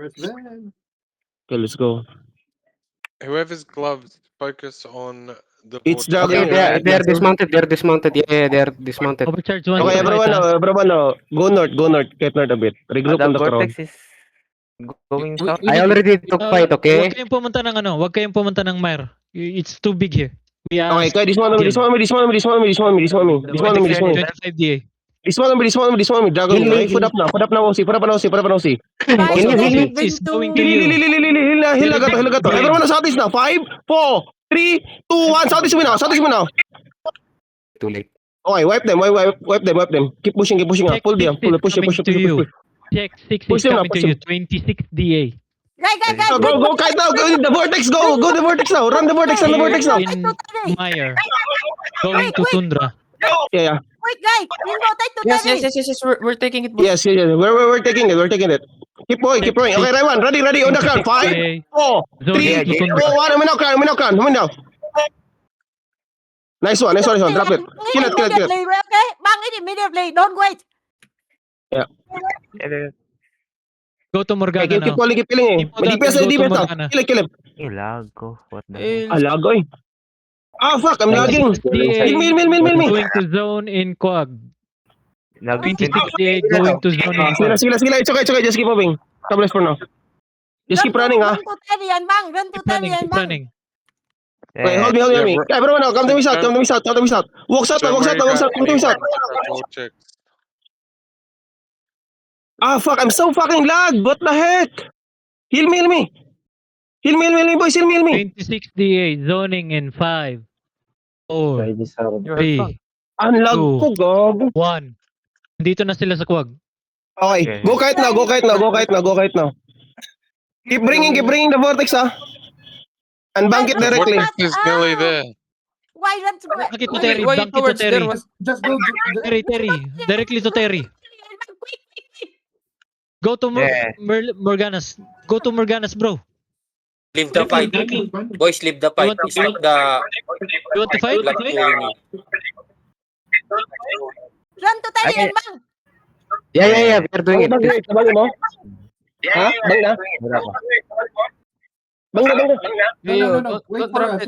Okay, let's go. Whoever's gloves, focus on the It's vortex. jogging. They're dismounted. They're dismounted. Yeah, they're dismounted. Overcharge 1 Okay, to right, everyone, go north, get north a bit. Regroup The on the crowd. vortex is going south. I already took fight, okay? Huwag kayong pumunta ng huwag kayong pumunta ng Mire. It's too big here. We are Okay, kaya dismount me. Level 5 DA. Dismount me. Dragon me. Okay, put up na OC. Can you heal me? It's going to you. Hila gato. Everyone, Southeast na. 5, 4, 3, 2, 1. Southeast mo now. Too late. Okay, wipe them. Keep pushing. Pull them. Push. Check 6 Push is them na, coming push to you. 26 DA. Guys. Go, kahit now. Go the vortex. Go the vortex now. Run the vortex now. In Mire. Going to Tundra. Yeah. Wait, guys. Remote to Yes. Terry. We're taking it. Yes. We're taking it. Keep going. Okay, Raywan, ready on the ground. 5, 4, 3, 2, 1. I'm now. Nice one. Drop it. Kill it. Immediately, okay? Bang it immediately. Don't wait. Go to Morgana Okay, keep now. calling, keep killing. Keep on DPS that, go to now. Morgana. Kill him. Lag ko. What the hell? Alagoy. Fuck, I'm lagging. DA Mill. going to zone in Quag. 26 DA going to zone in Quag. Sila. It's okay. Just keep moving. Stop for now. Just keep running, Run to Terry yan, bang. Run to Keep Terry yan, running. bang. Wait, hold me. Everyone now, come to me south. Walk south. Come to me south. Vortex. Fuck, I'm so fucking lag. What the heck? Heal me. Heal me, boys. Heal me. 26 DA zoning in 5, 4, 3, Ang lag ko, gago. 1. Dito na sila sa Quag. Okay, go kite now. Keep bringing the vortex, and bank it The directly. vortex is nearly there. Why run to Bakit to Terry? Bank it to Terry. Terry. Directly to Terry. Go to Morganas. Go to Morganas, bro. Leave the fight. Boys, leave the fight. Stop the You want to fight? black killing. Run to Terry yan, bang. Yeah. We're doing it. Bang mo? Ha? Bang na? Bang na. No, wait for us.